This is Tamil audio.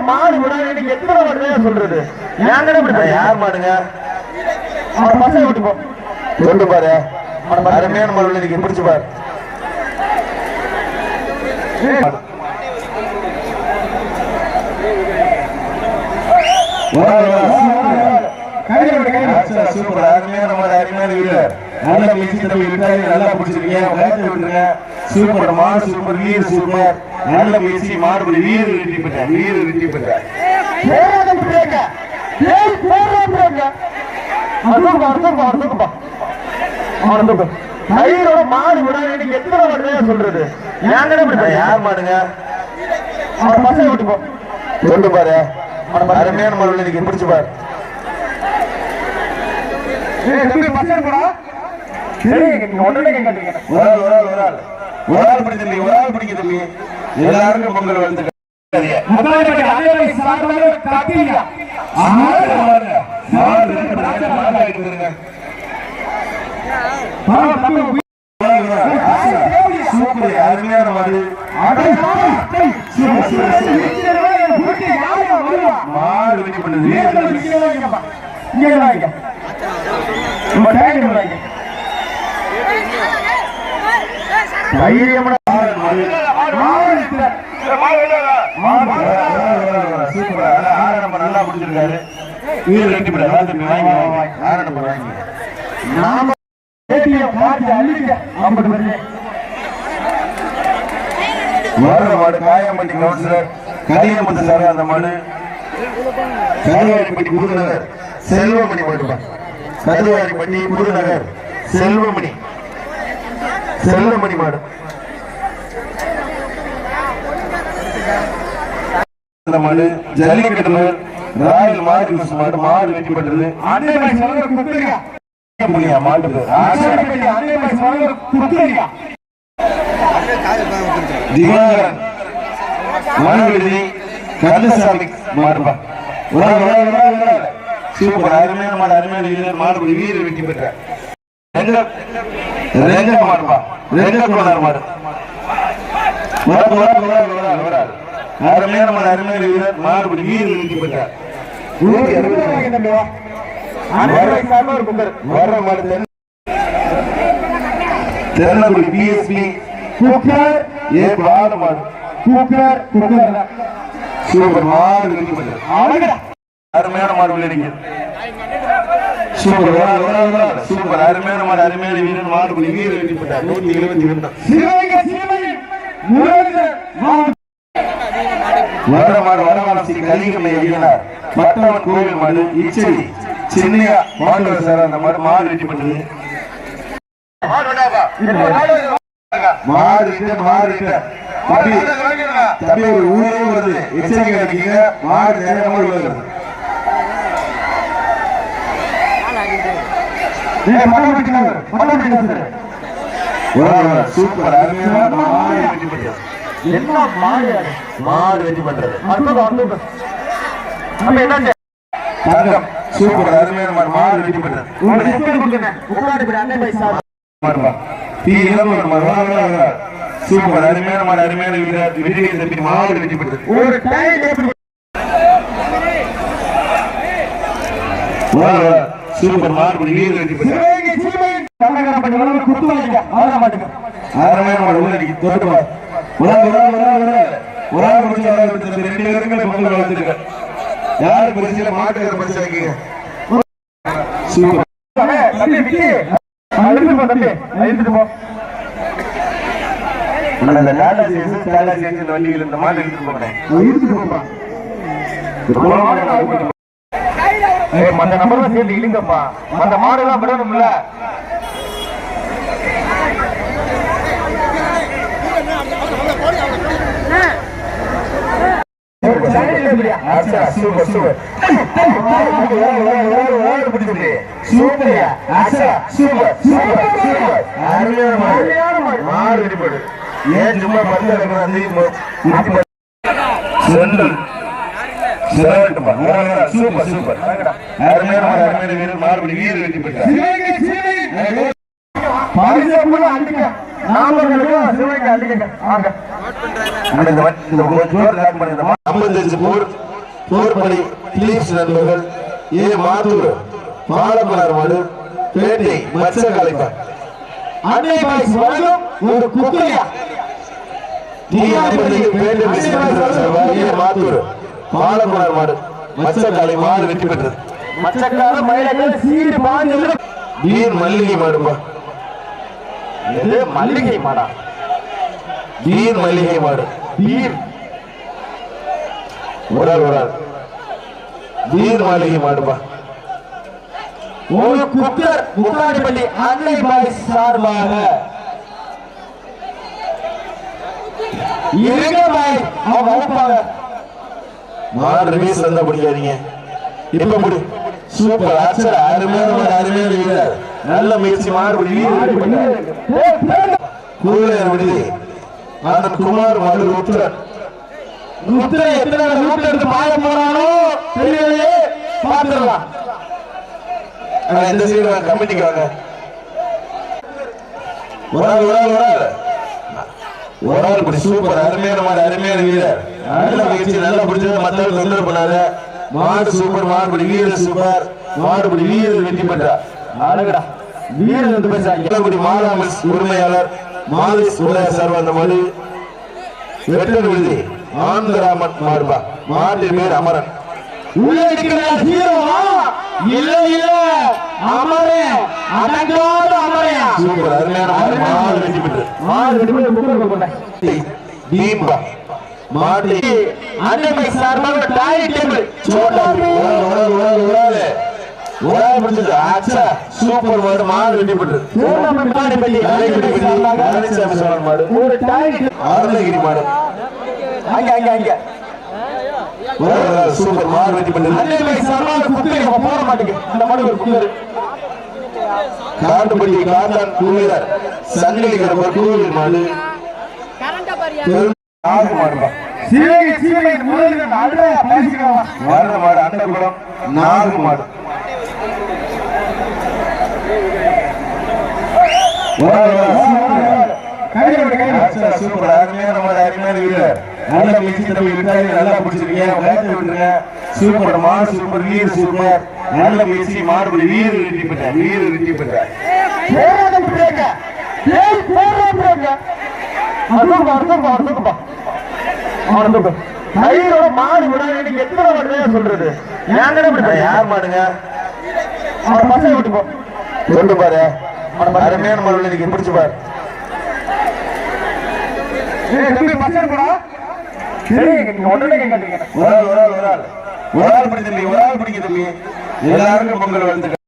மாடு விடாது எத்தனை மாடுங்க சொல்றது யார் மாடுங்க பசங்க விட்டு போ கொண்டு பாரு அருமையான மாடு இன்னைக்கு பிடிச்சு பாரு சூப்பர் அருமையான மாடு அருமையான வீரர் நல்ல முயற்சி தம்பி விட்டாரு நல்லா பிடிச்சிருக்கீங்க வேகத்தை விட்டுருங்க சூப்பர் மாடு சூப்பர் வீரர் சூப்பர் நல்ல முயற்சி மாடுபடி வீரர் வெற்றி பெற்றார் வீரர் வெற்றி பெற்றார் மாடு விடாது எத்தனை மாடுங்க சொல்றது யார் மாடுங்க பசங்க விட்டு போ கொண்டு பாரு அருமையான மாடு இன்னைக்கு பிடிச்சு பாரு எல்லாருக்கும் பொங்கல் வந்து அருமையான மாடு மாடு வெற்றி பண்ணது நல்லா பிடிச்சிருக்காரு மாடு காயம்பட்டி கவுன்சிலர் கலியமுத்து சார் அந்த மாடு கருவாரிப்பட்டி புதுநகர் செல்வமணி மாடு கருவாரிப்பட்டி புதுநகர் செல்வமணி செல்வமணி மாடு மாடு ஜல்லிக்கட்டு ராயல் மார்க்கெட் மாடு மாடு வெற்றி பெற்றது மாட்டுக்கு திவாகரன் மனவிடுதி கந்தசாமி மாடுபா சூப்பர் அருமையான மாடு அருமையான வீரர் மாடுபடி வீரர் வெற்றி பெற்றார் மாடுபா ரெங்கோனார் மாடு அருமையான மாடு அருமையான வீரர் மாடுபடி வீரர் வெற்றி பெற்றார் தென்னங்குடி பிஎஸ்பி மாடு சூப்பர் மாடு வெற்றி பெற்றார் அருமையான மாடு விளையாடுங்க சூப்பர் சூப்பர் அருமையான மாடு அருமையான வீரர் மாடுபடி வீரர் வெற்றி பெற்றார் 172 வடவாசி கலிகமை இயக்குனர் மட்டவன் கோவில் மாடு இச்சடி சின்னையா மாடு சார் அந்த மாடு மாடு வெற்றி பெற்றது தம்பி ஒரு ஊரே வருது எச்சரிக்கை கிடைக்கீங்க மாடு நேரமா வருது சூப்பர் அருமையான மாடு வெற்றி பெற்றது என்ன மாடு வெற்றி பெற்றது சூப்பர் அருமையான மாடு வெற்றி பெற்றது சூப்பர் அருமையான மாடு அருமையான வீரர் மாடு வெற்றி பெற்றது சூப்பர் மாடு வீரர் வெற்றி பெற்றது அருமையான மாடு உள்ளடி தோட்டு யாரு பரிசீல மாட்டு பரிசீலிக்க வண்டிகள் இந்த மாடு எடுத்துட்டு போறேன் மற்ற நம்பர் சேர்ந்து இல்லைங்கப்பா அந்த மாடு எல்லாம் விடணும்ல பரிசு அடிக்க நாமங்களுக்கு சிவனைக்கு அடிக்க ஆக இந்த ஜோர் லாக் பண்ணிடுமா 55 போர்படி கிளீஸ் நண்பர்கள் ஏ மாத்தூர் பாலமலர் மாடு பேட்டை மச்ச கலைப்பர் அன்னை பாய்ஸ் வழங்கும் ஒரு குக்கரியா பேட்டை ஏ மாத்தூர் பாலமலர் மாடு மச்சக்காலை மாடு வெற்றி பெற்றது. மச்சக்கால மயிலக்கால சீடு பாஞ்சு வீர் மல்லிகை மாடுப்பா. இது மல்லிகை மாடா? வீர் மல்லிகை மாடு. வீர் ஒரு ஆள் வீர் மல்லிகை மாடுப்பா. ஒரு குக்கர் முக்காடிப்பள்ளி அன்னை பாய்ஸ் சார்பாக இருங்க பாய் அவங்க அனுப்பாங்க. மாடு ரிலீஸ் வந்தா பிடிக்காதீங்க. இப்ப முடி சூப்பர் ஆச்சர் அருமையான வீரர். நல்ல முயற்சி மாடு கூலையர் விடுதி ஆனந்த் குமார் மாடு ருத்ரன் எத்தனை ரூட்ல இருந்து பாய போறானோ தெரியலையே. பார்த்துடலாம். இந்த சைடு கமிட்டிக்கு வாங்க. ஒரு ஆள் படி சூப்பர் அருமையான மாடு அருமையான வீரர். நல்ல முயற்சி நல்லா பிடிச்சது. மத்தவங்க தொந்தரவு பண்ணாத. மாடு சூப்பர் மாடுபடி வீரர் சூப்பர் மாடுபடி வீரர் வெற்றி பெற்றார். அழகடா வீரர் வந்து பேசுறாங்க. மாலாமல் உரிமையாளர் மாலிஸ் உலக சார்பு அந்த மாடு வெட்டர் விடுதி ஆந்திராமன் மாடுபா. மாட்டின் பேர் அமரன். சூப்பர் அருமையான மாடு வெற்றி பெற்று மாடு அன்னை சார்பாக டாய் டேபிள் சூப்பர் மாடு மாடு வெற்றி பெற்று அருணகிரி மாடு சூப்பர் மாடு வெற்றி பெற்று போட மாட்டேங்குது. இந்த மாடு ஒரு குக்கர் காட்டுப்படி காத்தான் கூலர் சங்கிலிக்கிற கோவில் மாடு அன்னகுடம் நாகு மாடு. சூப்பர் அருமையான மாடு அருமையான வீரர். நல்ல முயற்சி தம்பி நல்லா பிடிச்சிருக்கீங்க. சூப்பர் மாடு சூப்பர் வீரர் சூப்பர் நல்ல முயற்சி மாடுபடி வீரர் வெற்றி பெற்றார். வீரர் வெற்றி பெற்றார். மாடு சொல்றது யார் மாடுங்க? கொண்டு பாரு அருமையான மாடு நீங்க பிடிச்சு பாரு. ஒரு ஆள் பிடிக்க தம்பி எல்லாருக்கும் பொங்கல் வந்து